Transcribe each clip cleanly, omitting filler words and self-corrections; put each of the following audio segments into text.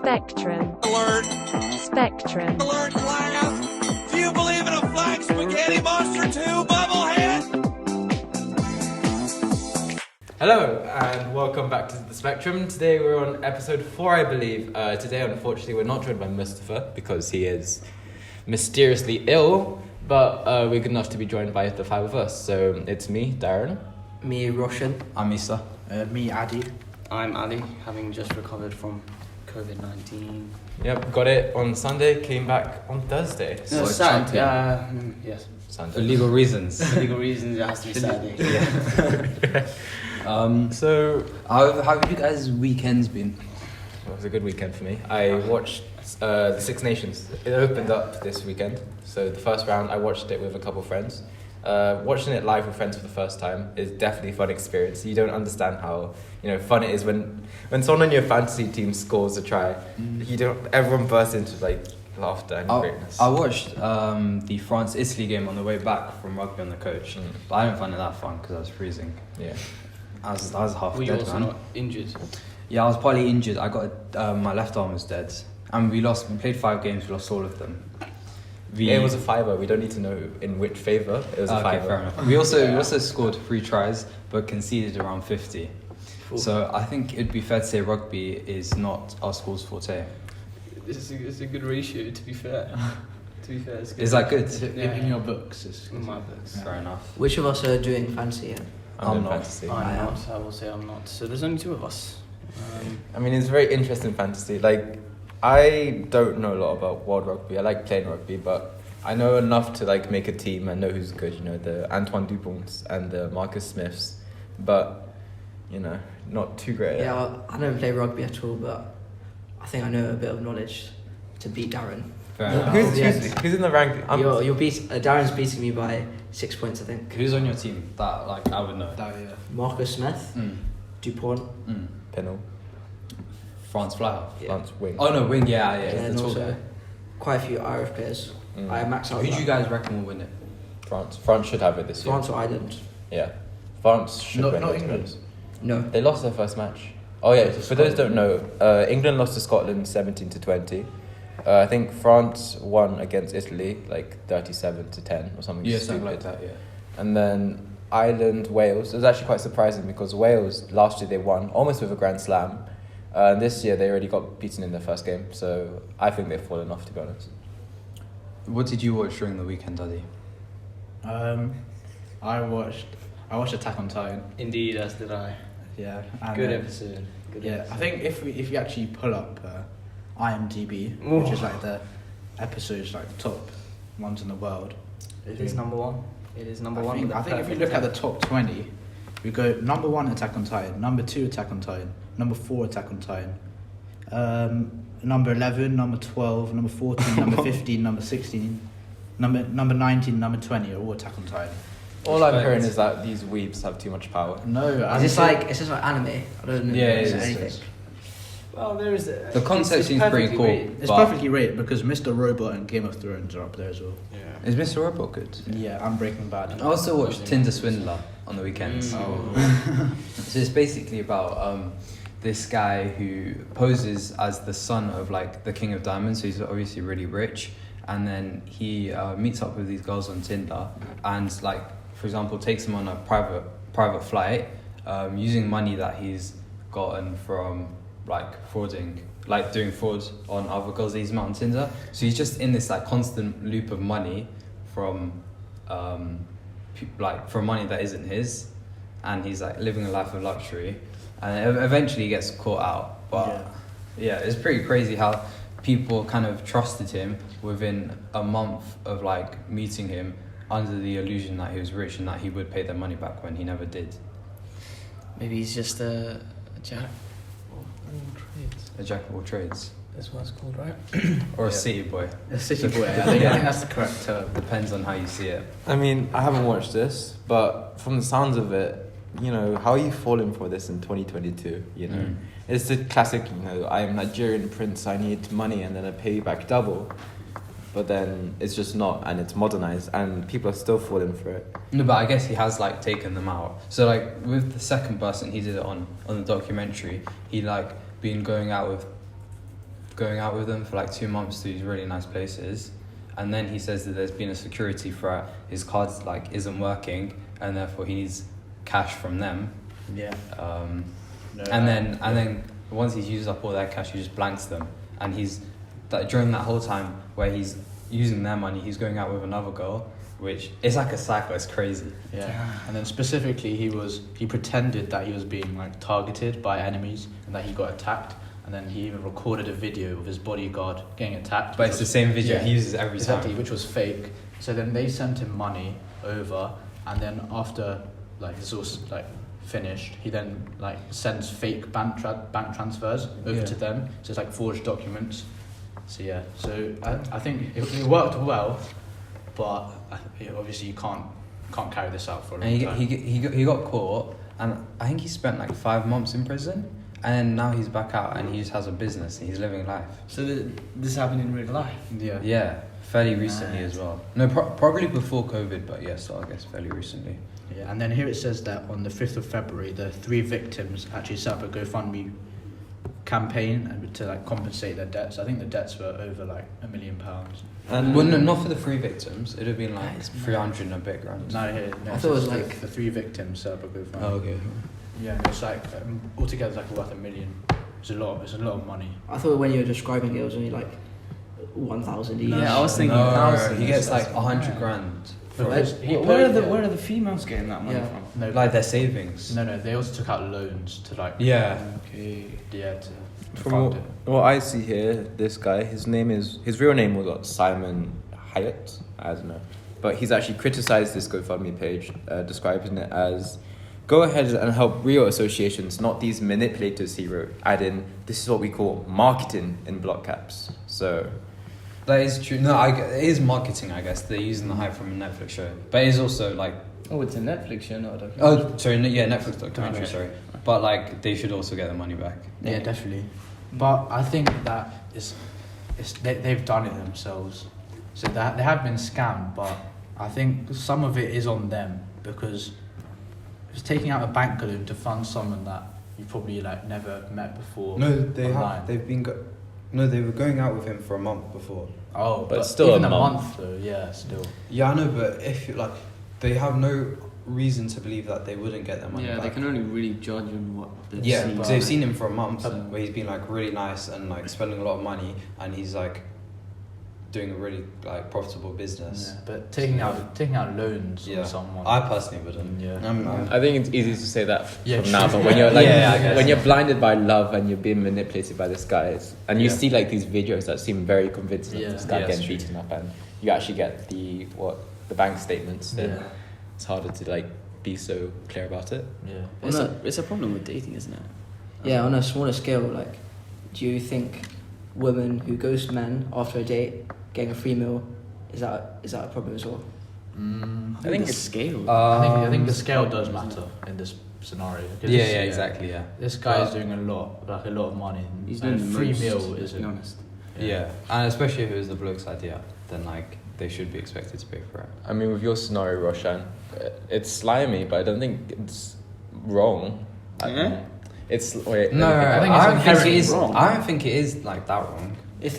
Spectrum. Alert! Spectrum. Alert, class! Do you believe in a flying spaghetti monster too, Bubblehead? Hello and welcome back to the Spectrum. Today we're on episode 4, I believe. Today, unfortunately, we're not joined by Mustafa because he is mysteriously ill, but we're good enough to be joined by the 5 of us. So it's me, Darren. Me, Roshan. I'm Issa. Me, Adi. I'm Ali, having just recovered from COVID-19. Yep, got it on Sunday, came back on Thursday. No, So sad. champion. Yes. Sunday. For legal reasons. For legal reasons, it has to be Saturday. So How have you guys' weekends been? it was a good weekend for me. I watched the Six Nations. It opened up this weekend. So the first round, I watched it with a couple of friends. Watching it live with friends for the first time is definitely a fun experience. You don't understand how fun it is when someone on your fantasy team scores a try. Everyone bursts into laughter and greatness. I watched the France-Italy game on the way back from Rugby on the coach, but I didn't find it that fun because I was freezing. Yeah. I was half Were you dead, also man. not injured? Yeah, I was partly injured. I got my left arm was dead, and we played 5 games. We lost all of them. It was a fiver. We don't need to know in which favour. It was a fiver. Fair enough. We also scored 3 tries, but conceded around 50. So I think it'd be fair to say rugby is not our school's forte. It's a good ratio, to be fair. It's good. Is that good? In your books? In my books. Fair enough. Which of us are doing fantasy? I'm in not. fantasy. I'm not. I will say I'm not. So there's only 2 of us. I mean, it's very interesting fantasy. I don't know a lot about world rugby. I like playing rugby, but I know enough to make a team and know who's good. The Antoine Duponts and the Marcus Smiths, but not too great. Yeah, I don't play rugby at all, but I think I know a bit of knowledge to beat Darren. Fair Yeah. enough. Who's in the rank? You're Darren's beating me by 6 points, I think. Who's on your team that I would know? Marcus Smith, Dupont, Pennell, France Flyer. yeah. France wing. Oh no, wing. Yeah. and the tall also guy. quite a few Irish players. I max out. Who do you guys reckon will win it? France. France should have it this year. France or Ireland? Yeah, France should Not win. it, to be England. honest. No. They lost their first match. Oh yeah, for those who don't know, England lost to Scotland 17-20. I think France won against Italy 37-10 or something. Yeah, stupid. something like that. Yeah. And then Ireland, Wales. It was actually quite surprising because Wales last year they won almost with a grand slam. And this year they already got beaten in their first game. So I think they've fallen off, to be honest. What did you watch during the weekend, Daddy? I watched Attack on Titan. Indeed, as did I. Yeah. And, Good episode. Good Yeah, episode. I think if you actually pull up IMDb, which is the episodes the top ones in the world. It is number 1. It is number 1. I think if you look at the top 20, we go number 1 Attack on Titan, number 2 Attack on Titan, number 4 Attack on Titan, number 11, number 12, number 14, number 15, number 16, number 19, number 20 are all Attack on Titan. All I'm hearing is that these weebs have too much power. No, Is this like anime? I don't know. Yeah, it is. anything. Well, there is The concept seems pretty cool. It's but perfectly rated because Mr. Robot and Game of Thrones are up there as well. Is Mr. Robot good? Yeah, I'm Breaking Bad. I also watched Tinder Swindler on the weekends. So it's basically about this guy who poses as the son of the king of diamonds. So he's obviously really rich, and then he meets up with these girls on Tinder, and for example, takes them on a private flight using money that he's gotten from frauding, doing fraud on other girls that he's met on Tinder. So he's just in this constant loop of money from from money that isn't his, and he's living a life of luxury, and eventually he gets caught out. But yeah, it's pretty crazy how people kind of trusted him within a month of meeting him under the illusion that he was rich and that he would pay their money back when he never did. Maybe he's just a jack of all trades. A jack of all trades. That's what it's called, right? Or a city boy. A city boy. I think that's the correct term. Depends on how you see it. I mean, I haven't watched this, but from the sounds of it, how are you falling for this in 2022? It's the classic, I am Nigerian prince, I need money and then I pay you back double. But then it's just not, and it's modernized, and people are still falling for it. No, but I guess he has taken them out. So with the second person, he did it on the documentary. He been going out with going out with them for like 2 months to these really nice places, and then he says that there's been a security threat. His card like isn't working, and therefore he needs cash from them. Yeah. No, And then once he's used up all their cash, he just blanks them. And he's during that whole time where he's using their money, he's going out with another girl, which is like a cycle. It's crazy. Yeah. And then specifically, he pretended that he was being like targeted by enemies and that he got attacked. And then he even recorded a video of his bodyguard getting attacked. But it's the same video he uses every exactly, time. which was fake. So then they sent him money over, and then after like it's all like finished, he then like sends fake bank transfers over to them. So it's like forged documents. So yeah, so I think it worked well, but obviously you can't carry this out for a long And time. he got caught, and I think he spent like 5 months in prison, and now he's back out and he just has a business and he's living life. So this happened in real life. Yeah. Yeah, fairly recently as well. No, probably before COVID, but yes, I guess fairly recently. Yeah, and then here it says that on the 5th of February, the 3 victims actually set up a GoFundMe campaign and to like compensate their debts. I think the debts were over like £1 million. And Well, no, not for the 3 victims. It'd have been like 300 and a bit grand. No, here, no, I thought it was says like- the 3 victims set up a GoFundMe. okay. Yeah, and it's like altogether it's like worth $1 million. It's a lot. It's a lot of money. I thought when you were describing it was only like 1,000 each. Yeah, I was thinking No, thousands. he gets like 100 grand. Because he Where put- are the females getting that money Yeah. from? No, Like their savings. no, they also took out loans to like Yeah. Okay. to from fund what, it. what I see here, this guy, his real name was what, Simon Hyatt? I don't know. But he's actually criticized this GoFundMe page, describing it as, go ahead and help real associations, not these manipulators, he wrote. Add in, this is what we call marketing in block caps. So, That is true. No, it is marketing, I guess. They're using the hype from a Netflix show. But it is also like... Oh, it's a Netflix show, not a documentary. Oh, sorry. Yeah, Netflix documentary, Okay. sorry. But like, they should also get the money back. Yeah, definitely. But I think that they've done it themselves. So they have been scammed, but I think some of it is on them because it's taking out a bank loan to fund someone that you probably like never met before. No, they online. have. They've been... No, they were going out with him for a month before. Oh, But still even a a month. month though. Yeah, still. Yeah, I know, but if you like... They have no reason to believe that they wouldn't get their money Yeah, back. they can only really judge on what they've Yeah, seen. because they've seen him for a month, Uh, where he's been like really nice and like spending a lot of money, and he's like doing a really like profitable business. Yeah, but taking out loans Yeah. on someone. I personally wouldn't. Yeah. I think it's easy to say that Yeah, from now, true. but when you're like, Yeah, I guess. when you're blinded by love and you're being manipulated by this guy, and you Yeah. see like these videos that seem very convincing Yeah. of this guy Yeah, that's getting beaten up, and you actually get the bank statements, then Yeah. it's harder to like be so clear about it. Yeah. It's a problem with dating, isn't it? Yeah, on a smaller scale, like, do you think women who ghost men after a date getting a free meal is that a problem as well? I think the it's scale. I think the scale does matter in this scenario. 'cause Yeah, this- yeah, exactly, yeah. This guy is doing a lot of money. He's and doing a free most, meal let's be isn't. honest. Yeah, and especially if it was the bloke's idea, then like they should be expected to pay for it. I mean, with your scenario, Roshan, it's slimy, but I don't think it's wrong. Yeah? It's wait. No, I think it's I don't think it inherently is. wrong. I don't think it is like that wrong. If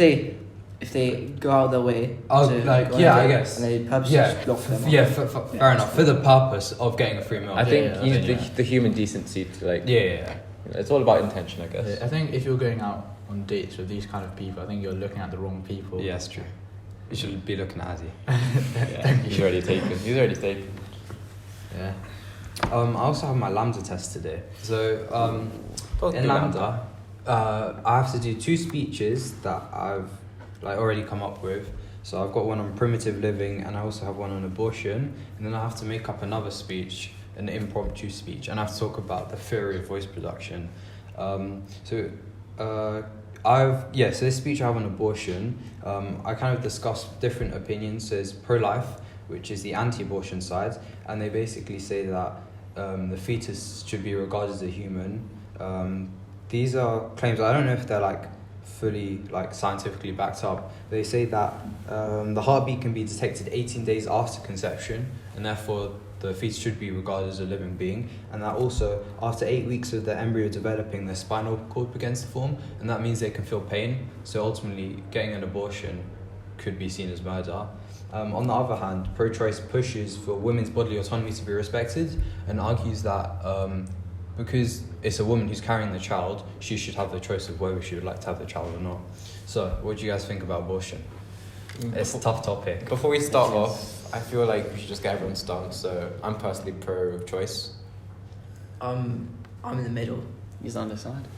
they go out their way Oh, to like, go on a yeah, I date guess. and they purposely Yeah, just block them yeah, off. fair enough. For the purpose of getting a free meal. I think Yeah, use yeah. the human decency to like. Yeah. It's all about intention, I guess. Yeah, I think if you're going out on dates with these kind of people, I think you're looking at the wrong people. Yeah, that's true. You should be looking at Azzy. He's already taken. Yeah. I also have my Lambda test today. So in Lambda, I have to do 2 speeches that I've like already come up with. So I've got one on primitive living, and I also have one on abortion, and then I have to make up another speech, an impromptu speech, and I have to talk about the theory of voice production. So this speech I have on abortion, I kind of discuss different opinions. So there's pro-life, which is the anti-abortion side, and they basically say that the fetus should be regarded as a human. These are claims, I don't know if they're like fully like scientifically backed up. They say that the heartbeat can be detected 18 days after conception, and therefore the fetus should be regarded as a living being, and that also after 8 weeks of the embryo developing, their spinal cord begins to form, and that means they can feel pain. So ultimately, getting an abortion could be seen as murder. On the other hand, pro-choice pushes for women's bodily autonomy to be respected and argues that because it's a woman who's carrying the child, she should have the choice of whether she would like to have the child or not. So, what do you guys think about abortion? It's a tough topic. Before we start off, I feel like we should just get everyone's stance. So I'm personally pro-choice. I'm in the middle. He's undecided.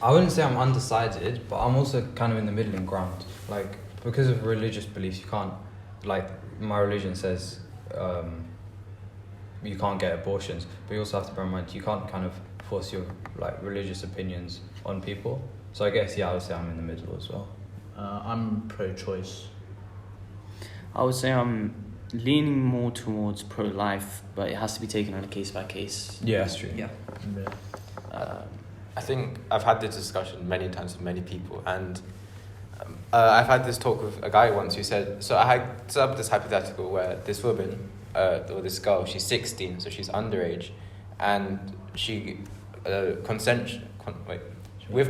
I wouldn't say I'm undecided, but I'm also kind of in the middling ground. Like, because of religious beliefs, you can't, like, my religion says you can't get abortions, but you also have to bear in mind you can't kind of force your, like, religious opinions on people. So I guess, yeah, I would say I'm in the middle as well. I'm pro-choice. I would say I'm leaning more towards pro-life, but it has to be taken on a case-by-case. Yeah, that's true. Yeah. I think I've had this discussion many times with many people, and I've had this talk with a guy once who said, so I had set up this hypothetical where this woman, or this girl, she's 16, so she's underage, and she, with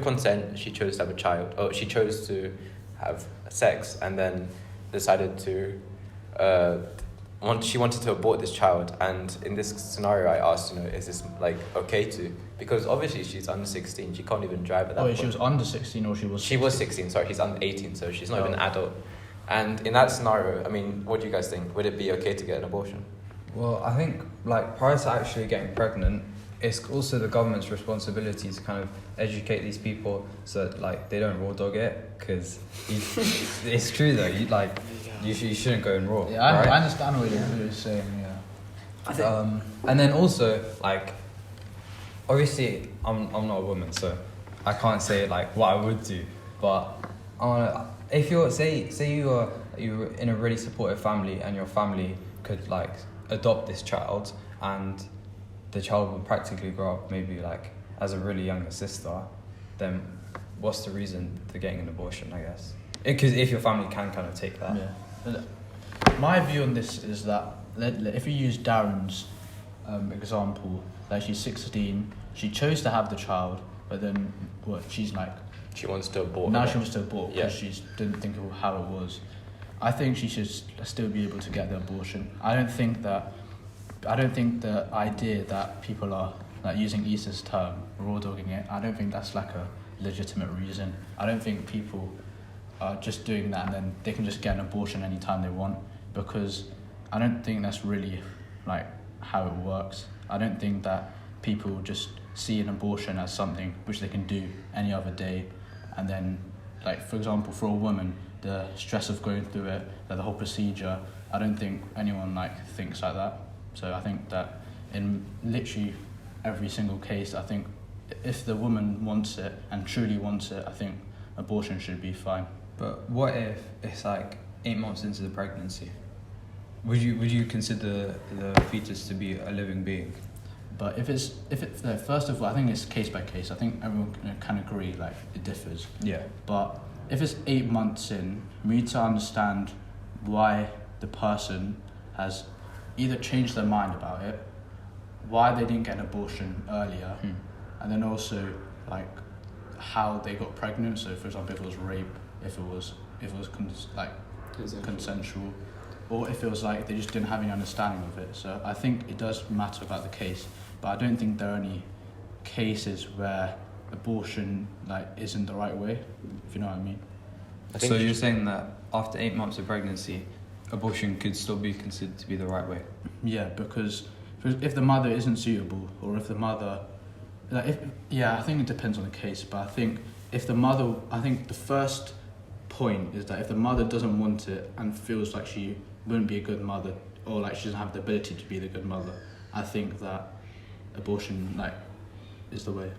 consent, she chose to have a child, or she chose to have sex, and then decided to, she wanted to abort this child. And in this scenario, I asked, is this, like, okay to? Because obviously she's under 16, she can't even drive at that point. She was under 16 or she was 16? She was 16, sorry, she's under 18, so she's not even an adult. And in that scenario, I mean, what do you guys think? Would it be okay to get an abortion? Well, I think, like, prior to actually getting pregnant, it's also the government's responsibility to kind of educate these people so that, like, they don't raw dog it, because it's true though, you shouldn't go in raw. Yeah, right? I understand what you're saying, yeah. I think and then also, like, obviously I'm not a woman, so I can't say, like, what I would do, but if you're say you're in a really supportive family and your family could, like, adopt this child and the child would practically grow up maybe, like, as a really younger sister, then what's the reason for getting an abortion, I guess? Because if your family can kind of take that. Yeah. My view on this is that if you use Darren's example, like, she's 16, she chose to have the child, but then she's like, She wants to abort. now she wants to abort because Yeah. she didn't think of how it was. I think she should still be able to get the abortion. I don't think the idea that people are, like, using Issa's term, raw dogging it, I don't think that's, like, a legitimate reason. I don't think people are just doing that and then they can just get an abortion anytime they want, because I don't think that's really, like, how it works. I don't think that people just see an abortion as something which they can do any other day, and then, like, for example, for a woman, the stress of going through it, the whole procedure, I don't think anyone, like, thinks like that. So I think that in literally every single case, I think if the woman wants it and truly wants it, I think abortion should be fine. But what if it's, like, 8 months into the pregnancy? Would you consider the fetus to be a living being? But if it's first of all, I think it's case by case. I think everyone can agree, like, it differs. Yeah. But if it's 8 months in, we need to understand why the person has either changed their mind about it, why they didn't get an abortion earlier, and then also, like, how they got pregnant. So, for example, if it was rape, if it was consensual, or if it was, like, they just didn't have any understanding of it. So I think it does matter about the case, but I don't think there are any cases where abortion, like, isn't the right way, if you know what I mean. So you're saying that after 8 months of pregnancy, abortion could still be considered to be the right way? Yeah, because if the mother isn't suitable, or if the mother, like, I think it depends on the case, but I think the first point is that if the mother doesn't want it and feels like she wouldn't be a good mother, or, like, she doesn't have the ability to be the good mother, I think that abortion, like, is the way.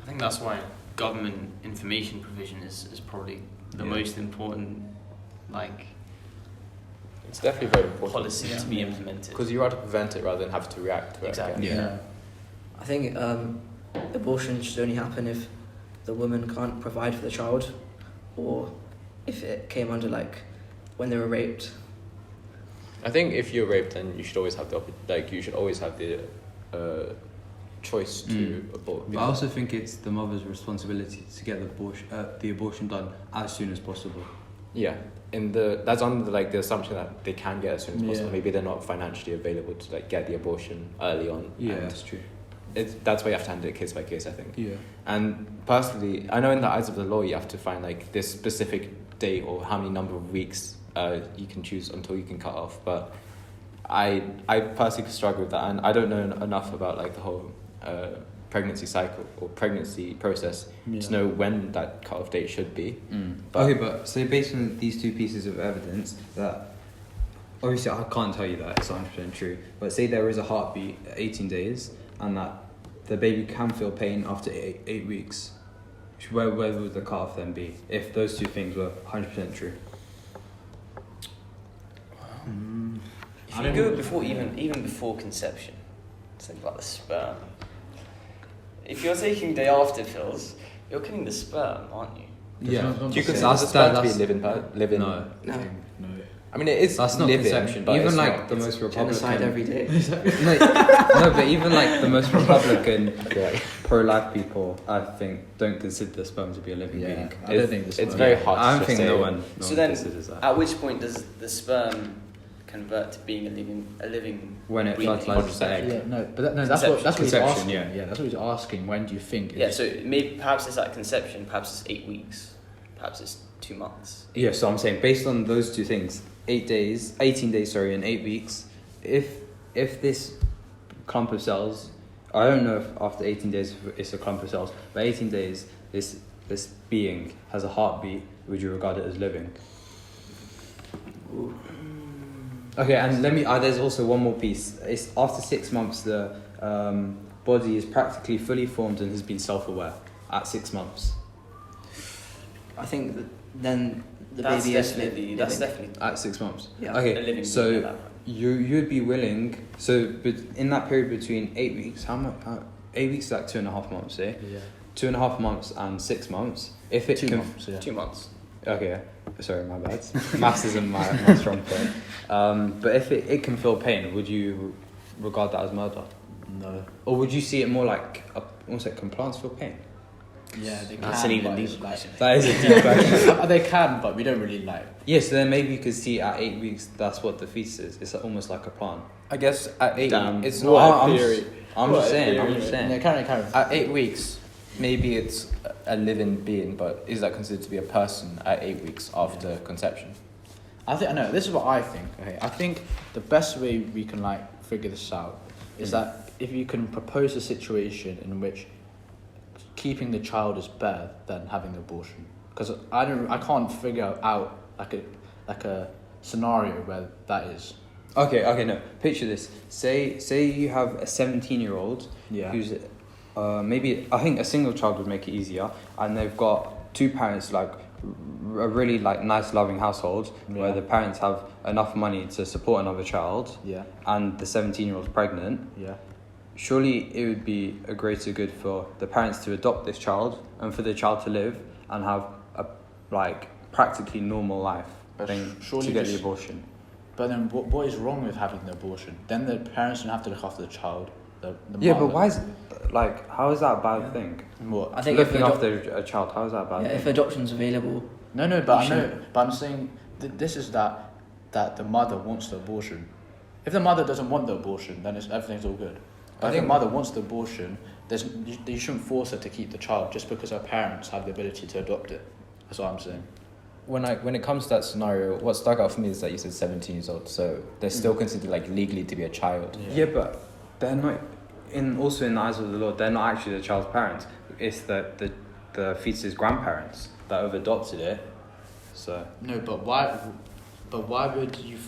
I think that's why government information provision is probably the most important, like, It's definitely very important. policy to be implemented. Because you rather prevent it rather than have to react to it. Exactly. again. Yeah. I think abortion should only happen if the woman can't provide for the child, or if it came under, like, when they were raped. I think if you're raped, then you should always have the choice to abort. But I also think it's the mother's responsibility to get the abortion done as soon as possible. Yeah, that's under like the assumption that they can get as soon as possible. Yeah. Maybe they're not financially available to like get the abortion early on. Yeah, and that's true. That's why you have to handle it case by case, I think. Yeah. And personally, I know in the eyes of the law, you have to find like this specific date or how many number of weeks you can choose until you can cut off. But I personally struggle with that, and I don't know enough about like the whole pregnancy cycle or pregnancy process to know when that cut-off date should be. But so based on these two pieces of evidence, that obviously I can't tell you that it's 100% true, but say there is a heartbeat at 18 days and that the baby can feel pain after 8 weeks, where would the cut-off then be if those two things were 100% true? If you go before even before conception, think about the sperm. If you're taking day after pills, you're killing the sperm, aren't you? Yeah. Do you consider the sperm to be living? No. I mean, it is. That's not living, conception. but Even it's like not, the it's most Republican. Genocide every day. No, but even like the most Republican pro-life people, I think, don't consider the sperm to be a living being. I don't think it's very hard. I to don't think say. no one So then, considers that. at which point does the sperm convert to being a living When it breathing fertilizes the egg. Yeah, that's what he's Conception, asking. yeah. That's what he's asking. When do you think? Yeah, so maybe perhaps it's at conception, perhaps it's 8 weeks, perhaps it's 2 months. Yeah, so I'm saying based on those two things, 18 days, and 8 weeks, if this clump of cells, I don't know if after 18 days it's a clump of cells, but 18 days this being has a heartbeat, would you regard it as living? Okay, and there's also one more piece. It's after 6 months the body is practically fully formed and has been self-aware at 6 months. I think that then the That's baby is definitely At 6 months. Yeah. a Okay. living being at So that point. you'd be willing. So, but in that period between 8 weeks, how much? 8 weeks is like 2.5 months. Eh? Yeah. 2.5 months and 6 months. If it 2 can, months. Yeah. 2 months. Okay, sorry, my bad. Maths isn't my strong point. But if it can feel pain, would you regard that as murder? No. Or would you see it more like almost like can plants feel pain? Yeah, they can. That's an even but deeper it's question. That is a deep question. They can, but we don't really like. Yeah, so then maybe you could see at 8 weeks that's what the fetus is. It's almost like a plant. I guess at 8, Damn. it's Well, not. I'm just saying. Yeah, carry on. At 8 weeks, maybe it's a living being, but is that considered to be a person at 8 weeks after conception? I know. This is what I think. Okay, I think the best way we can like figure this out is that if you can propose a situation in which keeping the child is better than having the abortion, because I can't figure out like a scenario where that is. Okay, no. Picture this. Say you have a 17-year-old who's maybe, I think a single child would make it easier, and they've got two parents, like a really like nice loving household where the parents have enough money to support another child, and the 17-year-old's pregnant. Surely it would be a greater good for the parents to adopt this child and for the child to live and have a like practically normal life than to get the abortion. But then what is wrong with having the abortion? Then the parents don't have to look after the child. The Yeah, mother. but why is like how is that a bad thing? What? I think Looking if after a child, how is that a bad if thing? adoption's available, No, but I know. But I'm saying this is that the mother wants the abortion. If the mother doesn't want the abortion, then everything's all good. But if the mother wants the abortion, you shouldn't force her to keep the child just because her parents have the ability to adopt it. That's what I'm saying. When it comes to that scenario, what stuck out for me is that you said 17 years old, so they're still considered like legally to be a child. Yeah, but they're not. Also in the eyes of the Lord, they're not actually the child's parents. It's the fetus's grandparents that have adopted it. So No, but why? But why would you?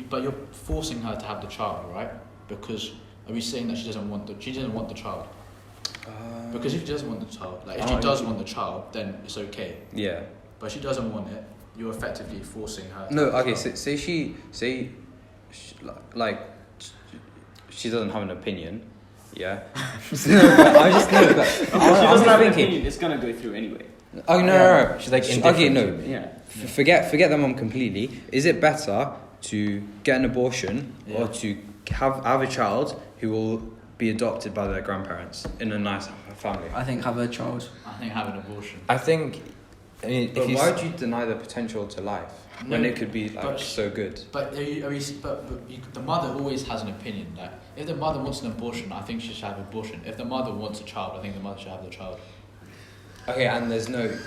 But you're forcing her to have the child, right? Because are we saying that she doesn't want the child? Because if she doesn't want the child, like if she does want the child, then it's okay. yeah. But if she doesn't want it, you're effectively forcing her. No, to have the okay. child. Say she she doesn't have an opinion. Yeah. No, but I just know that. If she doesn't have an opinion, it's gonna go through anyway. Oh no. She's like Okay, indifferent no. to me. Yeah. Forget the mom completely. Is it better to get an abortion or to have a child who will be adopted by their grandparents in a nice family? I think have a child. I think have an abortion. I think. I mean, But why would you deny the potential to life when No, it could be like but- so good? But the mother always has an opinion. Like, if the mother wants an abortion, I think she should have an abortion. If the mother wants a child, I think the mother should have the child. Okay, and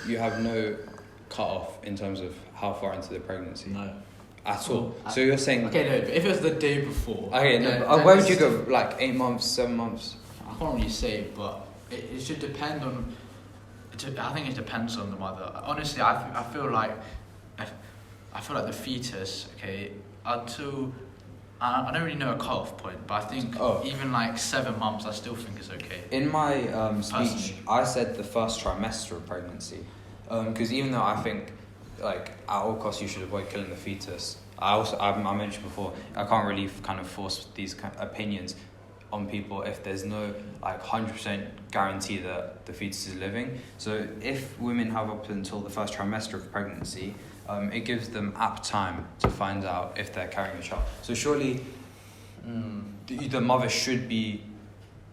you have no cut off in terms of how far into the pregnancy No. at all. So you're saying Okay, no. But if it was the day before. okay, no. then- But then where would it's you just- go? Like 8 months, 7 months? I can't really say, but it should depend on. I think it depends on the mother. Honestly, I feel like the fetus. Okay, until I don't really know a cut-off point, but I think even like 7 months, I still think it's okay. In my speech, Personally. I said the first trimester of pregnancy, because even though I think like at all costs you should avoid killing the fetus, I mentioned before I can't really kind of force these opinions on people if there's no like 100% guarantee that the fetus is living. So if women have up until the first trimester of pregnancy, it gives them apt time to find out if they're carrying a child. So surely the mother should be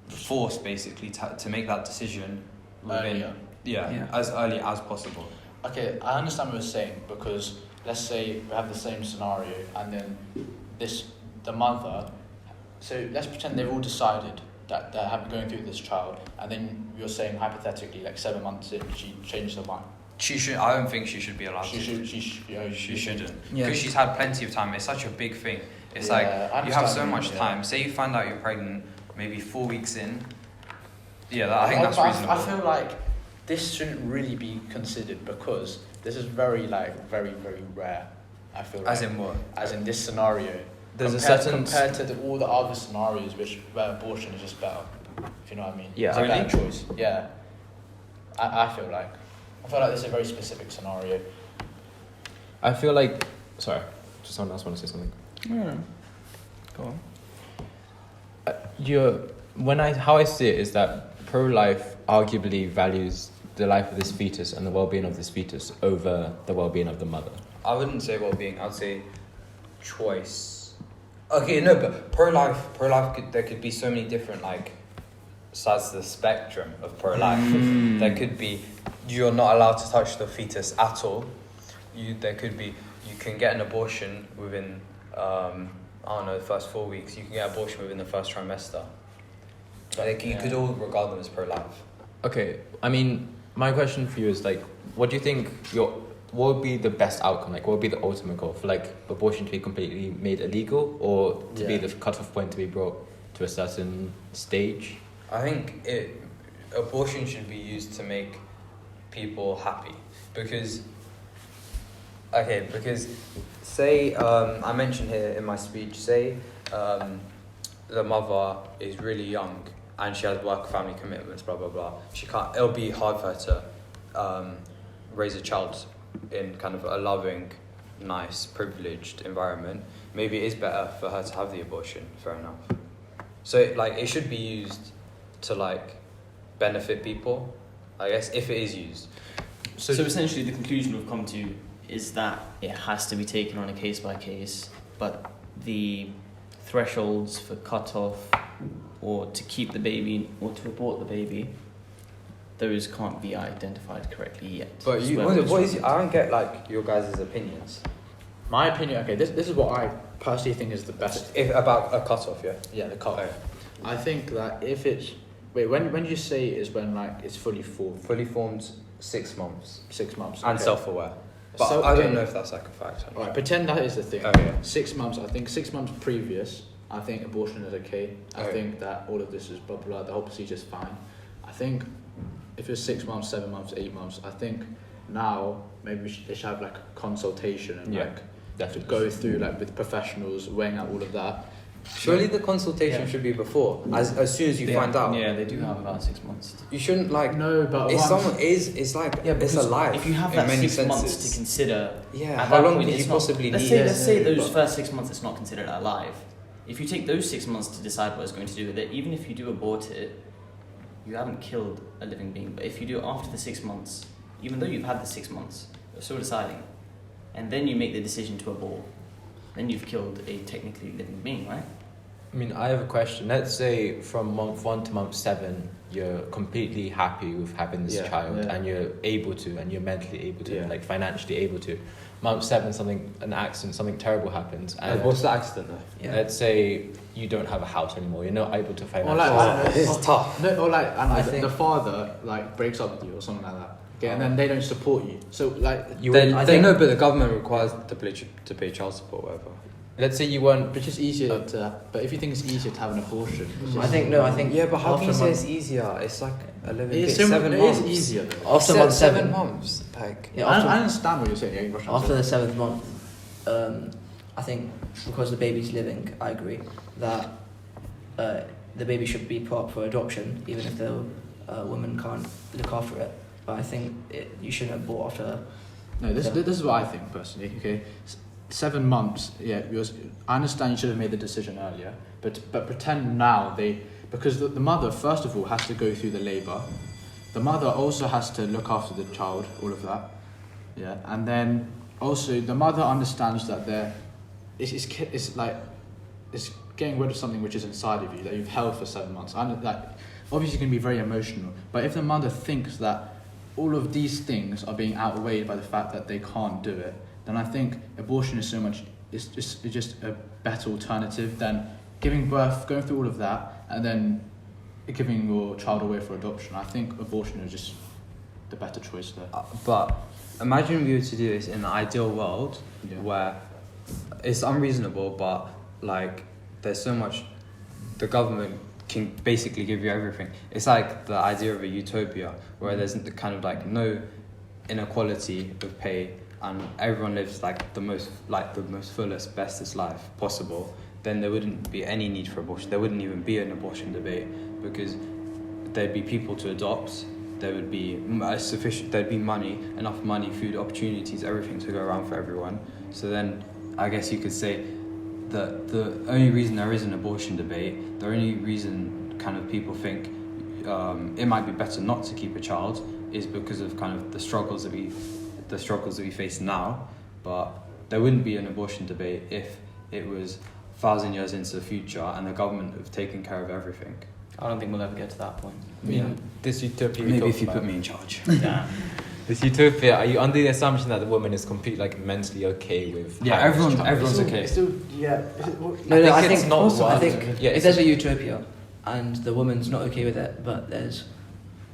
forced basically to make that decision within Earlier. as early as possible. Okay, I understand what you're saying, because let's say we have the same scenario and then the mother, so let's pretend they've all decided that they're going through this child, and then you're saying hypothetically like 7 months in she changed her mind. She should. I don't think she should be allowed She to. she shouldn't. Yeah. Because she's had plenty of time. It's such a big thing. It's Yeah, I like you have understand so what you much mean, yeah. time. Say you find out you're pregnant maybe 4 weeks in. Yeah, I think that's But reasonable. I feel like this shouldn't really be considered, because this is very very rare. I feel like. As in what? As in this scenario. There's a compared to all the other scenarios where abortion is just better. If you know what I mean. Yeah. It's a Really? better choice. Yeah. I feel like this is a very specific scenario. I feel like. Sorry, does someone else want to say something? No. Go on. How I see it is that pro-life arguably values the life of this fetus and the well-being of this fetus over the well-being of the mother. I wouldn't say well-being. I'd say choice. Okay, no, but pro-life. There could be so many different like sides to the spectrum of pro-life. There could be you're not allowed to touch the fetus at all. There could be you can get an abortion within the first 4 weeks. You can get an abortion within the first trimester. You could all regard them as pro-life. Okay, I mean, my question for you is like, what do you think what would be the best outcome? Like, what would be the ultimate goal for like abortion to be completely made illegal, or to be the cutoff point to be brought to a certain stage? I think abortion should be used to make people happy, because say I mentioned here in my speech, say the mother is really young and she has work family commitments, blah blah blah. It'll be hard for her to raise a child in kind of a loving, nice, privileged environment. Maybe it is better for her to have the abortion. Fair enough. So like it should be used to like benefit people, I guess, if it is used. So essentially the conclusion we've come to is that it has to be taken on a case by case, but the thresholds for cut-off or to keep the baby or to abort the baby, those can't be identified correctly yet. But It's where we're what is? struggling. I don't get like your guys' opinions. My opinion. Okay, this is what I personally think is the best. If about a cutoff, yeah. Yeah, the cut. I think that if it's when you say is when like it's fully formed. Fully formed 6 months 6 months. and okay. self-aware. But So- I don't okay. know if that's like a fact. Alright, pretend that is the thing. Okay. 6 months. I think 6 months previous. I think abortion is okay. I Okay. think that all of this is blah blah. The whole procedure is fine. I think if it's 6 months, 7 months, 8 months, I think now maybe they should have like a consultation and like to definitely. go through like with professionals, weighing out all of that. Surely the consultation Yeah. should be before, as soon as you find out. Yeah, they do have about 6 months. You shouldn't like. No, but If once- someone it's like it's because alive. If you have in that many 6 months senses. to consider, Yeah. at How that long point, did it's you not- possibly let's need? say, let's say those But- first 6 months it's not considered alive. If you take those 6 months to decide what it's going to do with it, even if you do abort it, you haven't killed a living being. But if you do it after the 6 months, even though you've had the 6 months, you're still deciding, and then you make the decision to abort. then you've killed a technically living being, right? I mean, I have a question. Let's say from month 1 to month 7, you're completely happy with having this child, Yeah. and you're able to, and you're mentally able to, Yeah. like financially able to. Month 7, an accident, something terrible happens, and What's the accident though? let's say you don't have a house anymore. You're not able to Or financially. like, tough. No, or like, I the think- father like breaks up with you or something like that. Okay, and then they don't support you. So like, You They, would, they know, but the government requires to pay child support, or whatever. let's say you weren't. it's just easier to. But if you think it's easier to have an abortion, I think no. I think Yeah, but how after can you say month- it's easier? It's like a living it's bit. 7 months. It is easier. Though. after month 7. months. Like, Yeah, I after, understand what you're saying. Yeah, Russian. after the 7th month, I think because the baby's living, I agree that the baby should be put up for adoption, even if the woman can't look after it. But I think you shouldn't have bought after. No, this is what I think personally. Okay, 7 months. Yeah, I understand you should have made the decision earlier, but pretend now because the mother first of all has to go through the labour. The mother also has to look after the child, all of that. Yeah, and then also the mother understands that it's getting rid of something which is inside of you that you've held for 7 months. And like, obviously, it can be very emotional. But if the mother thinks that all of these things are being outweighed by the fact that they can't do it, then I think abortion is it's just a better alternative than giving birth, going through all of that, and then giving your child away for adoption. I think abortion is just the better choice there. But imagine we were to do this in an ideal world Yeah. where it's unreasonable, but like there's so much, the government can basically give you everything. It's like the idea of a utopia where there's kind of like no inequality of pay and everyone lives like the most fullest, bestest life possible. Then there wouldn't be any need for abortion. There wouldn't even be an abortion debate because there'd be people to adopt. There would be there'd be money, enough money, food, opportunities, everything to go around for everyone. So then I guess you could say that the only reason there is an abortion debate, the only reason kind of people think it might be better not to keep a child is because of kind of the struggles that we face now. But there wouldn't be an abortion debate if it was 1,000 years into the future and the government have taken care of everything. I don't think we'll ever get to that point. I mean, this utopia. we Maybe talk if you about- put me in charge. Yeah. This utopia, are you under the assumption that the woman is completely like mentally okay with? Yeah, having this child? everyone's okay. No, I it's think not also, I what- think yeah, if it's- there's a utopia and the woman's not okay with it, but there's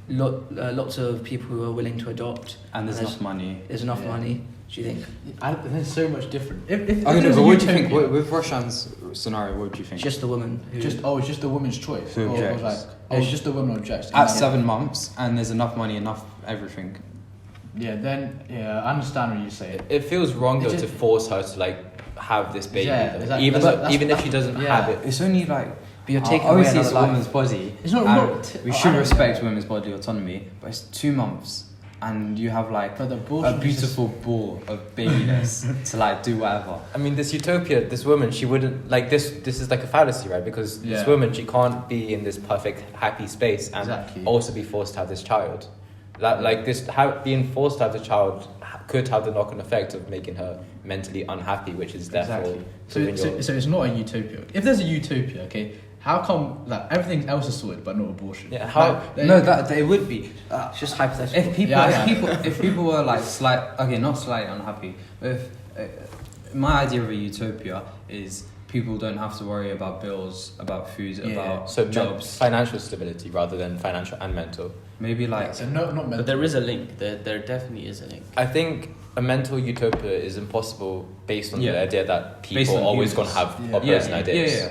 lots of people who are willing to adopt, And there's enough money. there's enough Yeah. money. Do you think There's so much different. If Okay, no, there's but a what do you think? utopia- With Roshan's scenario, what do you think? just the woman who it's just the woman's choice. Who Or objects? it's just the woman objects. At 7 months, and there's enough money, enough everything. Yeah, then I understand what you say. It feels wrong It though just- to force her to like have this baby, Yeah, though. exactly. even But though, that's- even if she doesn't yeah. have it. It's only like but you're taking away obviously it's another a life. woman's body. It's not. and we should respect women's body autonomy, but it's 2 months, and you have like But the a abortion is just- beautiful ball of babiness to like do whatever. I mean, this utopia, this woman, she wouldn't like this. This is like a fallacy, right? Because this Yeah. woman, she can't be in this perfect, happy space and Exactly. also be forced to have this child. Like this, being forced to have the child could have the knock-on effect of making her mentally unhappy, which is therefore. Exactly. giving So, your- so it's not a utopia. If there's a utopia, okay, how come like everything else is sorted but not abortion? Yeah, how- Like, they- No, that it would be. it's just hypothetical. If people were like not slightly unhappy, but if my idea of a utopia is people don't have to worry about bills, about food, Yeah. about so jobs. financial stability rather than financial and mental. Maybe like So not mental. But there is a link. There definitely is a link. I think a mental utopia is impossible based on Yeah. the idea that Based people are on always going humans. to have Yeah. opposing ideas. Yeah.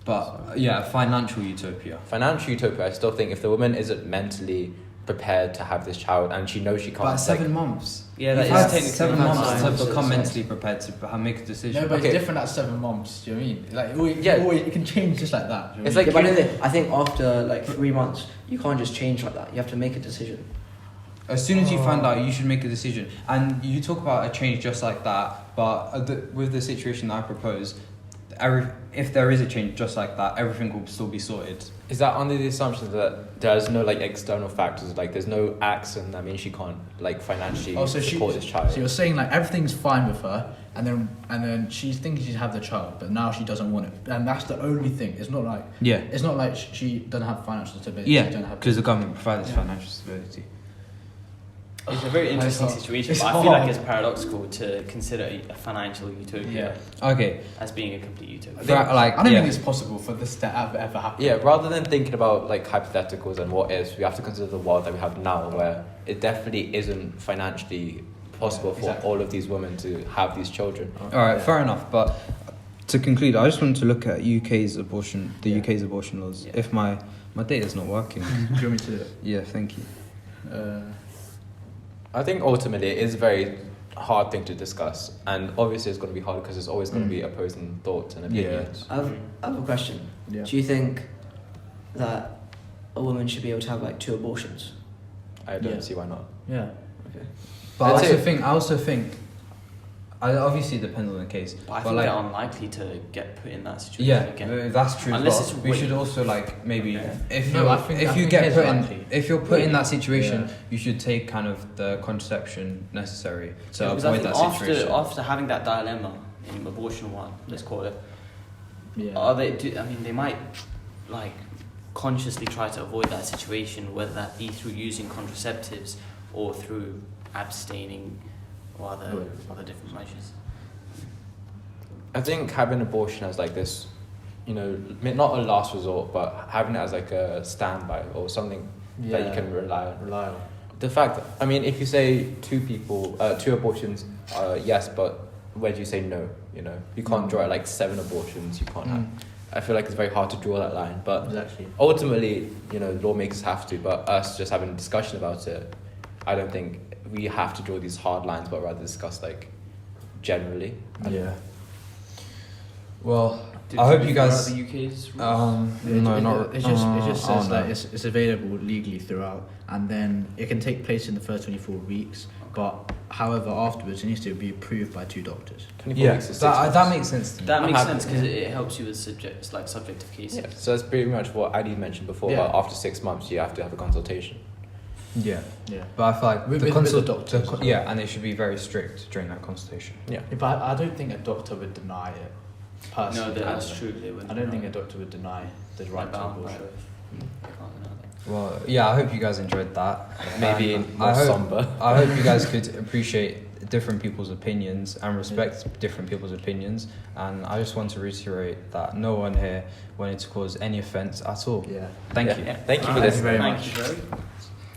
But financial utopia. Financial utopia, I still think if the woman isn't mentally prepared to have this child and she knows she can't, But like, 7 months. Yeah, that You've is had technically 7 enough months time. to become So- mentally prepared to make a decision. No, but Okay. it's different at 7 months. Do you know what I mean? Like Yeah. it can change just like that. Do you know It's what I like mean? Yeah, but I think after like 3 months, you can't just change like that. You have to make a decision. As soon as you find out, you should make a decision. And you talk about a change just like that, but with the situation that I propose, if there is a change just like that, everything will still be sorted. is that under the assumption that there's no like external factors, like there's no accident that means she can't like financially Oh, so support this child? So you're saying like everything's fine with her, then she's thinking she'd have the child, but now she doesn't want it, and that's the only thing. It's not like she doesn't have financial stability. Yeah, she don't have because the government provides financial stability. It's a very interesting situation, but I feel like it's paradoxical to consider a financial utopia Okay. as being a complete utopia. Like, I don't think it's possible for this to ever happen. Yeah, rather than thinking about like hypotheticals and what ifs, we have to consider the world that we have now, where it definitely isn't financially possible for all of these women to have these children. All right, fair enough. But to conclude, I just wanted to look at UK's abortion laws. Yeah. If my data's not working. Do you want me to do it? Yeah, thank you. I think ultimately it is a very hard thing to discuss, and obviously it's going to be hard because there's always going to be opposing thoughts and opinions. I have a question. Yeah. Do you think that a woman should be able to have like 2 abortions? I don't see why not. Yeah. Okay. But I Let's also think, obviously it depends on the case. But I think like, they're unlikely to get put in that situation yeah, again. that's true. Unless but it's we way- should also like maybe if No, you I think if you're put in that situation, Yeah. you should take kind of the contraception necessary to Because I avoid think that situation. after having that dilemma in abortion 1, let's call it, Yeah. they might like consciously try to avoid that situation, whether that be through using contraceptives or through abstaining or other different measures. I think having abortion as like this, not a last resort, but having it as like a standby or something that you can rely on. The fact that, if you say 2 abortions, yes, but where do you say no? You can't draw like 7 abortions. You can't have. I feel like it's very hard to draw that line, but Exactly. ultimately, lawmakers have to. But us just having a discussion about it, I don't think we have to draw these hard lines, but rather discuss like generally. Yeah. Well, I hope you guys. The UK's rules? It just says no. that it's available legally throughout, and then it can take place in the first 24 weeks. But however, afterwards, it needs to be approved by 2 doctors. 24 weeks is 6 that months. makes sense to me. That I'm makes happy. sense because it helps you with subjective cases. Yeah, so that's pretty much what Adi mentioned before. Yeah. But after 6 months, you have to have a consultation. Yeah. Yeah. But I feel like With the the doctors as well. and they should be very strict during that consultation. Yeah. But I don't think a doctor would deny it. Personally, No, that's true. They wouldn't. I don't think a doctor would deny the right to abortion. I can't deny that. Well, yeah, I hope you guys enjoyed that. Maybe more I hope, somber. I hope you guys could appreciate different people's opinions and respect different people's opinions. And I just want to reiterate that no one here wanted to cause any offence at all. Yeah. Thank Yeah. you. Thank you for Thank this. you very Thank much. you very